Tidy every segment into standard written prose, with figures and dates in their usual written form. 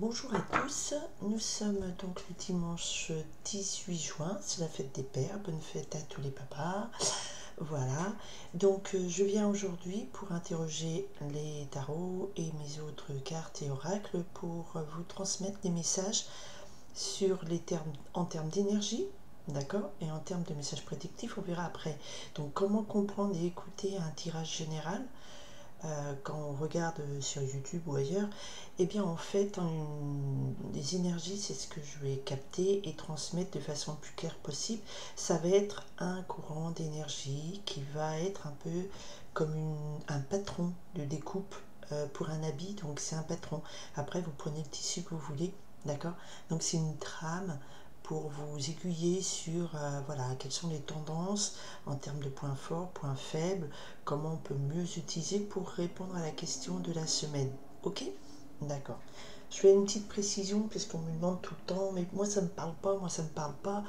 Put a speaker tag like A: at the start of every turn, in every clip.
A: Bonjour à tous, nous sommes donc le dimanche 18 juin, c'est la fête des pères, bonne fête à tous les papas. Voilà, donc je viens aujourd'hui pour interroger les tarots et mes autres cartes et oracles pour vous transmettre des messages sur les termes, en termes d'énergie, d'accord, et en termes de messages prédictifs, on verra après. Donc comment comprendre et écouter un tirage général quand on regarde sur YouTube ou ailleurs, eh bien en fait, les énergies, c'est ce que je vais capter et transmettre de façon plus claire possible. Ça va être un courant d'énergie qui va être un peu comme un patron de découpe pour un habit, donc c'est un patron. Après, vous prenez le tissu que vous voulez, d'accord? Donc c'est une trame pour vous aiguiller sur voilà, quelles sont les tendances en termes de points forts, points faibles, comment on peut mieux utiliser pour répondre à la question de la semaine. Ok? D'accord. Je fais une petite précision parce qu'on me demande tout le temps, mais moi ça me parle pas, moi ça me parle pas.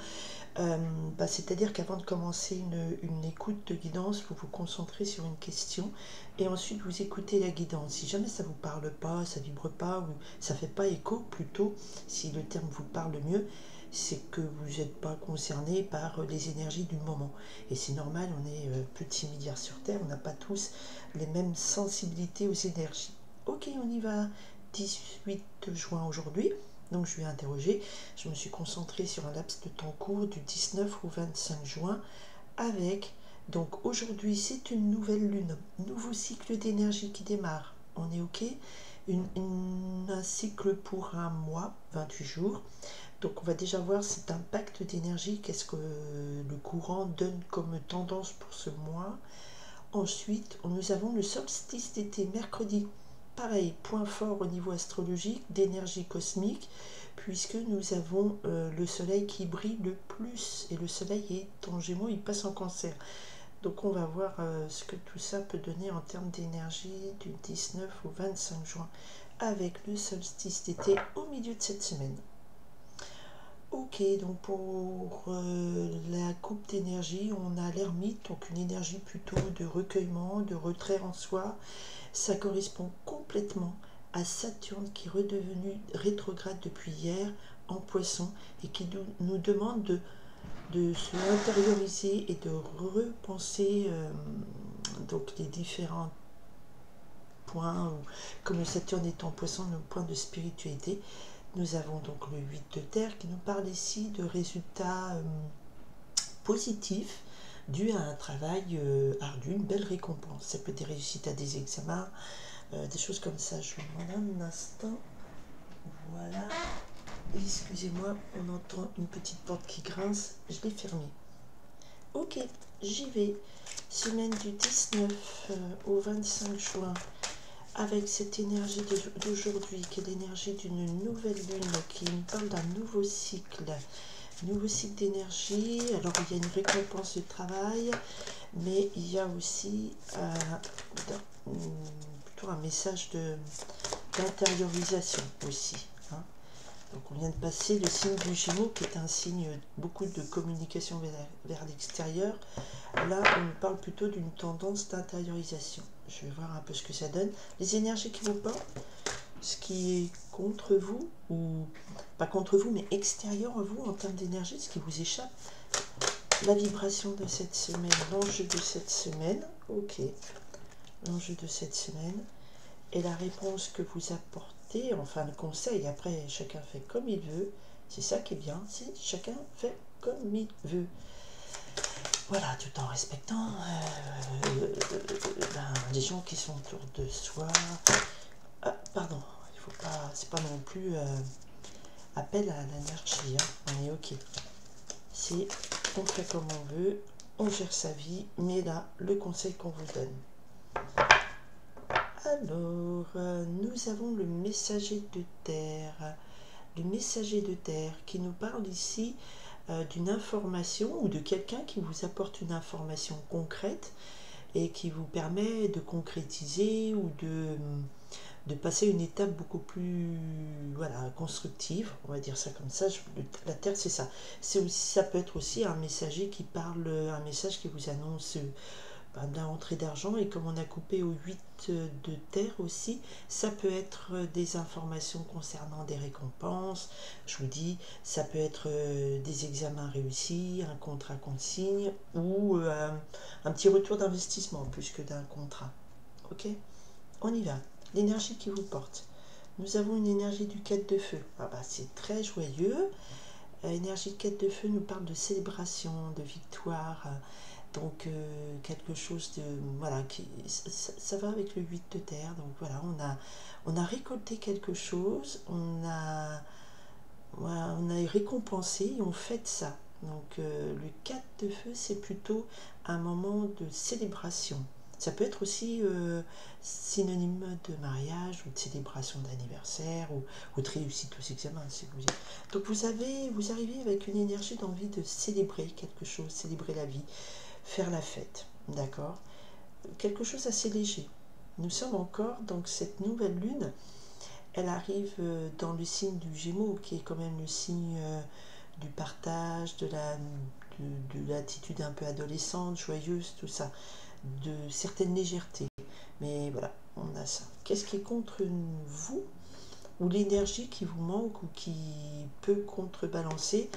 A: C'est-à-dire qu'avant de commencer une écoute de guidance, vous vous concentrez sur une question et ensuite vous écoutez la guidance. Si jamais ça vous parle pas, ça vibre pas ou ça fait pas écho, plutôt, si le terme vous parle mieux, c'est que vous n'êtes pas concerné par les énergies du moment. Et c'est normal, on est plus de 6 milliards sur Terre, on n'a pas tous les mêmes sensibilités aux énergies. Ok, on y va. 18 juin aujourd'hui. Donc je vais interroger. Je me suis concentrée sur un laps de temps court du 19 au 25 juin avec, donc aujourd'hui c'est une nouvelle lune, nouveau cycle d'énergie qui démarre. On est ok? Un cycle pour un mois, 28 jours. Donc on va déjà voir cet impact d'énergie, qu'est-ce que le courant donne comme tendance pour ce mois. Ensuite, nous avons le solstice d'été, mercredi. Pareil, point fort au niveau astrologique, d'énergie cosmique, puisque nous avons le soleil qui brille le plus, et le soleil est en Gémeaux, il passe en Cancer. Donc on va voir ce que tout ça peut donner en termes d'énergie du 19 au 25 juin, avec le solstice d'été au milieu de cette semaine. Ok, donc pour la coupe d'énergie, on a l'ermite, donc une énergie plutôt de recueillement, de retrait en soi. Ça correspond complètement à Saturne qui est redevenu rétrograde depuis hier en Poisson et qui nous demande de se intérioriser et de repenser donc les différents points, comme Saturne est en Poisson, nos points de spiritualité. Nous avons donc le 8 de terre qui nous parle ici de résultats positifs dus à un travail ardu, une belle récompense. Ça peut être des réussites à des examens, des choses comme ça. Je vous demande un instant. Voilà. Excusez-moi, on entend une petite porte qui grince. Je l'ai fermée. Ok, j'y vais. Semaine du 19 au 25 juin. Avec cette énergie d'aujourd'hui, qui est l'énergie d'une nouvelle lune, qui nous parle d'un nouveau cycle d'énergie. Alors il y a une récompense de travail, mais il y a aussi plutôt un message d'intériorisation aussi. Hein. Donc on vient de passer le signe du Gémeaux, qui est un signe beaucoup de communication vers l'extérieur. Là, on nous parle plutôt d'une tendance d'intériorisation. Je vais voir un peu ce que ça donne. Les énergies qui vous portent, ce qui est contre vous, ou pas contre vous, mais extérieur à vous en termes d'énergie, ce qui vous échappe. La vibration de cette semaine, l'enjeu de cette semaine, ok, l'enjeu de cette semaine, et la réponse que vous apportez, enfin le conseil, après chacun fait comme il veut, c'est ça qui est bien, c'est chacun fait comme il veut. Voilà, tout en respectant les gens qui sont autour de soi. Ah, pardon, il faut pas, c'est pas non plus appel à l'anarchie, hein. On est ok. C'est, on fait comme on veut, on gère sa vie, mais là, le conseil qu'on vous donne. Alors, nous avons le messager de terre. Le messager de terre qui nous parle ici d'une information ou de quelqu'un qui vous apporte une information concrète et qui vous permet de concrétiser ou de passer une étape beaucoup plus voilà, constructive, on va dire ça comme ça. La terre, c'est ça. Ça peut être aussi un messager qui parle, un message qui vous annonce de la rentrée d'argent, et comme on a coupé au 8 de terre aussi, ça peut être des informations concernant des récompenses, je vous dis, ça peut être des examens réussis, un contrat qu'on signe, ou un petit retour d'investissement plus que d'un contrat. Ok, on y va. L'énergie qui vous porte. Nous avons une énergie du 4 de feu. Ah bah, c'est très joyeux. L'énergie de 4 de feu nous parle de célébration, de victoire. Donc quelque chose de... Voilà, ça va avec le 8 de terre. Donc voilà, on a récolté quelque chose, on a récompensé et on fête ça. Donc le 4 de feu, c'est plutôt un moment de célébration. Ça peut être aussi synonyme de mariage ou de célébration d'anniversaire ou de réussite aux examens. Si vous... Donc vous arrivez avec une énergie d'envie de célébrer quelque chose, célébrer la vie, faire la fête, d'accord? Quelque chose assez léger. Nous sommes encore dans cette nouvelle lune. Elle arrive dans le signe du Gémeaux, qui est quand même le signe du partage, de l'attitude un peu adolescente, joyeuse, tout ça, de certaines légèretés. Mais voilà, on a ça. Qu'est-ce qui est contre vous, ou l'énergie qui vous manque ou qui peut contrebalancer?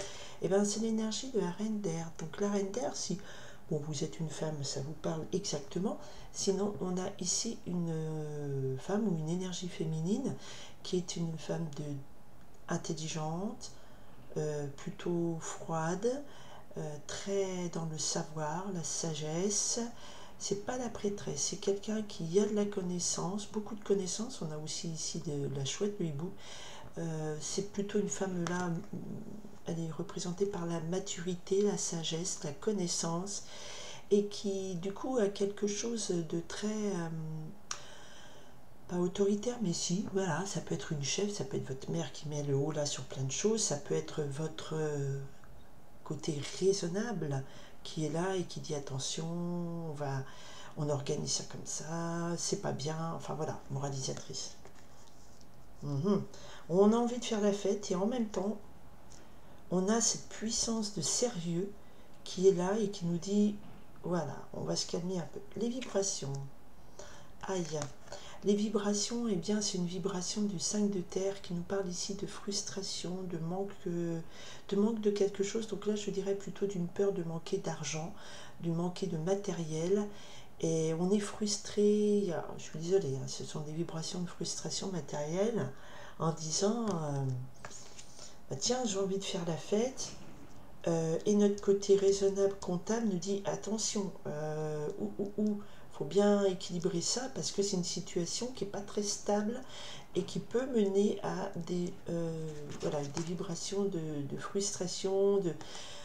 A: Eh bien, c'est l'énergie de la reine d'air. Donc la reine d'air, si bon, vous êtes une femme, ça vous parle exactement. Sinon, on a ici une femme ou une énergie féminine qui est une femme intelligente, plutôt froide, très dans le savoir, la sagesse. C'est pas la prêtresse, c'est quelqu'un qui a de la connaissance, beaucoup de connaissances. On a aussi ici de la chouette, le hibou. C'est plutôt une femme là, elle est représentée par la maturité, la sagesse, la connaissance, et qui du coup a quelque chose de très pas autoritaire, mais si, voilà, ça peut être une chef, ça peut être votre mère qui met le haut là sur plein de choses, ça peut être votre côté raisonnable qui est là et qui dit attention, on organise ça comme ça, c'est pas bien, enfin voilà, moralisatrice. On a envie de faire la fête et en même temps, on a cette puissance de sérieux qui est là et qui nous dit voilà, on va se calmer un peu. Les vibrations. Aïe. Les vibrations, eh bien, c'est une vibration du 5 de terre qui nous parle ici de frustration, de manque de quelque chose. Donc là, je dirais plutôt d'une peur de manquer d'argent, de manquer de matériel. Et on est frustré, je suis désolée, hein, ce sont des vibrations de frustration matérielle, en disant bah, tiens, j'ai envie de faire la fête. Et notre côté raisonnable comptable nous dit attention, faut bien équilibrer ça parce que c'est une situation qui n'est pas très stable et qui peut mener à des vibrations de frustration.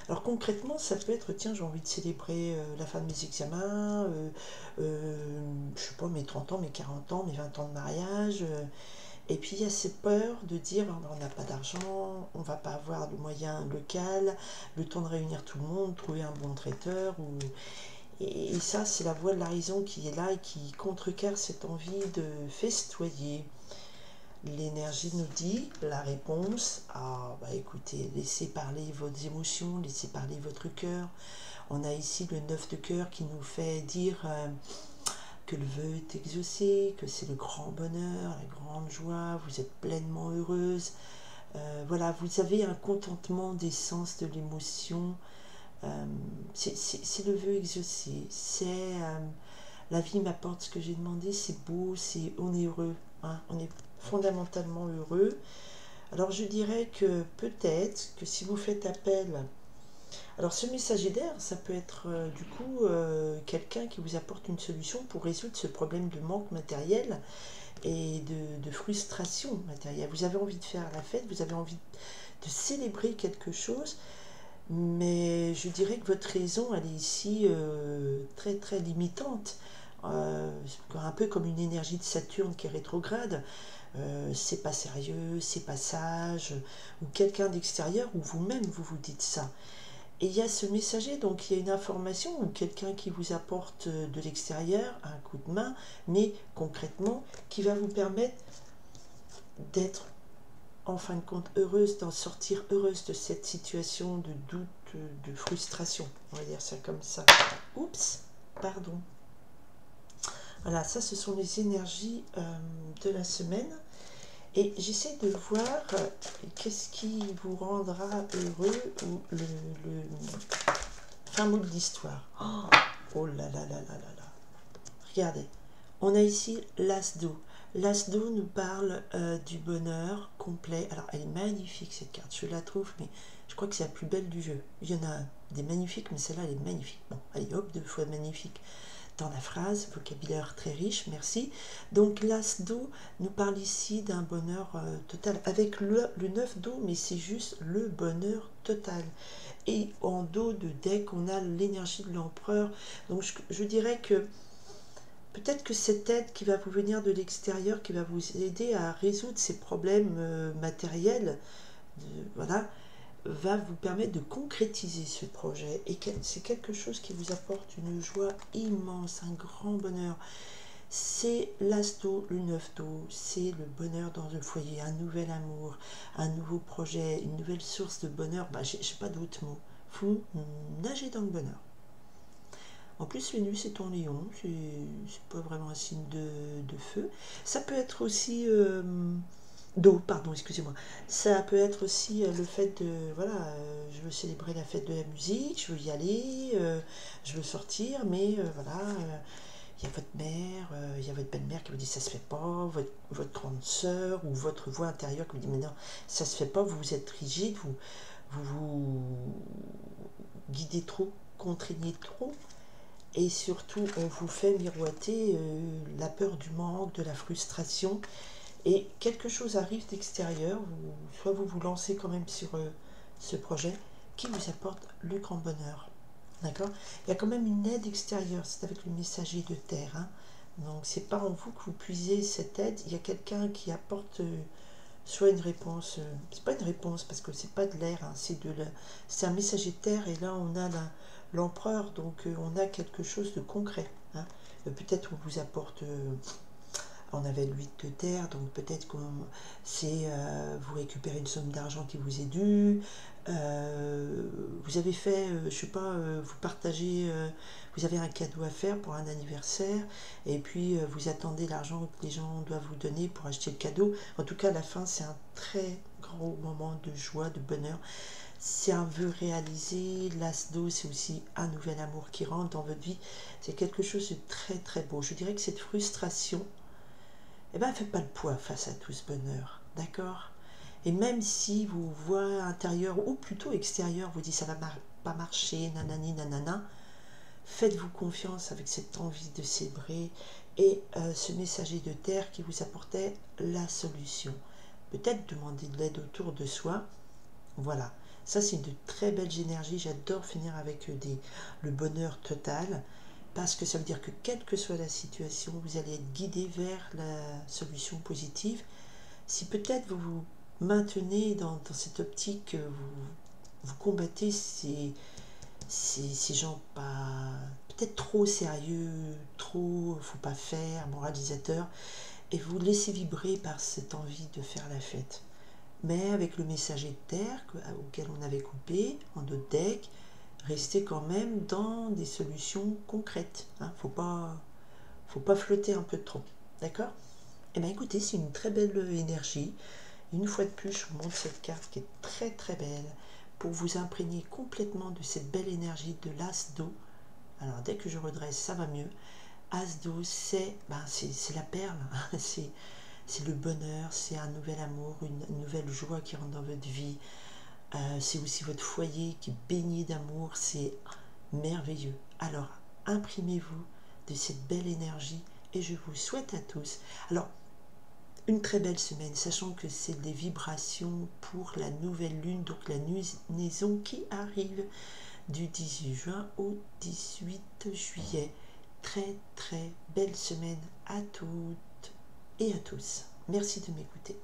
A: Alors concrètement, ça peut être tiens, j'ai envie de célébrer la fin de mes examens, je sais pas, mes 30 ans, mes 40 ans, mes 20 ans de mariage. Et puis il y a cette peur de dire on n'a pas d'argent, on ne va pas avoir de moyens local, le temps de réunir tout le monde, trouver un bon traiteur. Et ça, c'est la voix de la raison qui est là et qui contrecarre cette envie de festoyer. L'énergie nous dit la réponse. Ah, bah écoutez, laissez parler vos émotions, laissez parler votre cœur. On a ici le 9 de cœur qui nous fait dire que le vœu est exaucé, que c'est le grand bonheur, la grande joie, vous êtes pleinement heureuse. Voilà, vous avez un contentement des sens de l'émotion. C'est le vœu exaucé. C'est la vie m'apporte ce que j'ai demandé, c'est beau, on est heureux. Hein, on est fondamentalement heureux. Alors je dirais que peut-être que si vous faites appel... Alors ce messager d'air, ça peut être du coup quelqu'un qui vous apporte une solution pour résoudre ce problème de manque matériel et de frustration matérielle. Vous avez envie de faire la fête, vous avez envie de célébrer quelque chose, mais je dirais que votre raison, elle est ici très très limitante. Un peu comme une énergie de Saturne qui est rétrograde. C'est pas sérieux, c'est pas sage, ou quelqu'un d'extérieur, ou vous-même vous dites ça. Et il y a ce messager, donc il y a une information ou quelqu'un qui vous apporte de l'extérieur un coup de main, mais concrètement qui va vous permettre d'être en fin de compte heureuse, d'en sortir heureuse de cette situation de doute, de frustration. On va dire ça comme ça. Oups, pardon. Voilà, ça ce sont les énergies de la semaine. Et j'essaie de voir qu'est-ce qui vous rendra heureux ou le fin mot de l'histoire. Oh là là là là là là. Regardez, on a ici l'as d'eau. L'as d'eau nous parle du bonheur complet. Alors, elle est magnifique cette carte, je la trouve, mais je crois que c'est la plus belle du jeu. Il y en a des magnifiques, mais celle-là, elle est magnifique. Bon, allez hop, 2 fois magnifique dans la phrase, vocabulaire très riche, merci. Donc, l'as d'eau nous parle ici d'un bonheur total, avec le 9 d'eau, mais c'est juste le bonheur total. Et en dos de deck, on a l'énergie de l'empereur. Donc, je dirais que peut-être que cette aide qui va vous venir de l'extérieur, qui va vous aider à résoudre ces problèmes matériels, voilà, va vous permettre de concrétiser ce projet. Et c'est quelque chose qui vous apporte une joie immense, un grand bonheur. C'est l'as d'eau, le 9 d'eau, c'est le bonheur dans le foyer, un nouvel amour, un nouveau projet, une nouvelle source de bonheur. Bah, j'ai pas d'autres mots. Vous nagez dans le bonheur. En plus, Vénus est en Lion, c'est pas vraiment un signe de feu. Ça peut être aussi d'eau, pardon, excusez-moi. Ça peut être aussi le fait de, voilà, je veux célébrer la fête de la musique, je veux y aller, je veux sortir, mais voilà, il y a votre mère, il y a votre belle-mère qui vous dit ça se fait pas, votre grande sœur ou votre voix intérieure qui vous dit mais non, ça se fait pas, vous êtes rigide, vous guidez trop, contraignez trop. Et surtout, on vous fait miroiter la peur du manque, de la frustration. Et quelque chose arrive d'extérieur, soit vous vous lancez quand même sur ce projet qui vous apporte le grand bonheur. D'accord? Il y a quand même une aide extérieure, c'est avec le messager de terre. Hein. Donc, c'est pas en vous que vous puisez cette aide, il y a quelqu'un qui apporte soit une réponse, c'est pas une réponse parce que c'est pas de l'air, hein, c'est un messager de terre et là on a l'empereur, donc on a quelque chose de concret. Hein. Peut-être on vous apporte, on avait l'huile de terre, donc peut-être que c'est vous récupérez une somme d'argent qui vous est due, vous avez fait, je sais pas, vous partagez, vous avez un cadeau à faire pour un anniversaire, et puis vous attendez l'argent que les gens doivent vous donner pour acheter le cadeau. En tout cas, à la fin, c'est un très gros moment de joie, de bonheur. C'est un vœu réalisé. L'as d'eau, c'est aussi un nouvel amour qui rentre dans votre vie. C'est quelque chose de très très beau. Je dirais que cette frustration, eh ben, faites pas le poids face à tout ce bonheur, d'accord? Et même si vos voix intérieures, ou plutôt extérieures, vous dit ça va pas marcher, nanani, nanana, faites-vous confiance avec cette envie de célébrer et ce messager de terre qui vous apportait la solution. Peut-être demander de l'aide autour de soi. Voilà, ça c'est une très belle énergie. J'adore finir avec le bonheur total. Parce que ça veut dire que quelle que soit la situation, vous allez être guidé vers la solution positive. Si peut-être vous vous maintenez dans cette optique, vous combattez ces gens pas peut-être trop sérieux, trop faut pas faire, moralisateur, et vous laissez vibrer par cette envie de faire la fête. Mais avec le messager de terre auquel on avait coupé en d'autres decks, restez quand même dans des solutions concrètes. Hein. Faut pas flotter un peu trop. D'accord? Eh bien écoutez, c'est une très belle énergie. Une fois de plus, je vous montre cette carte qui est très très belle pour vous imprégner complètement de cette belle énergie de l'as d'eau. Alors dès que je redresse, ça va mieux. As d'eau, c'est la perle. C'est le bonheur, c'est un nouvel amour, une nouvelle joie qui rentre dans votre vie. C'est aussi votre foyer qui est baigné d'amour, c'est merveilleux. Alors, imprimez-vous de cette belle énergie et je vous souhaite à tous, alors, une très belle semaine, sachant que c'est des vibrations pour la nouvelle lune, donc la lunaison qui arrive du 18 juin au 18 juillet. Très très belle semaine à toutes et à tous. Merci de m'écouter.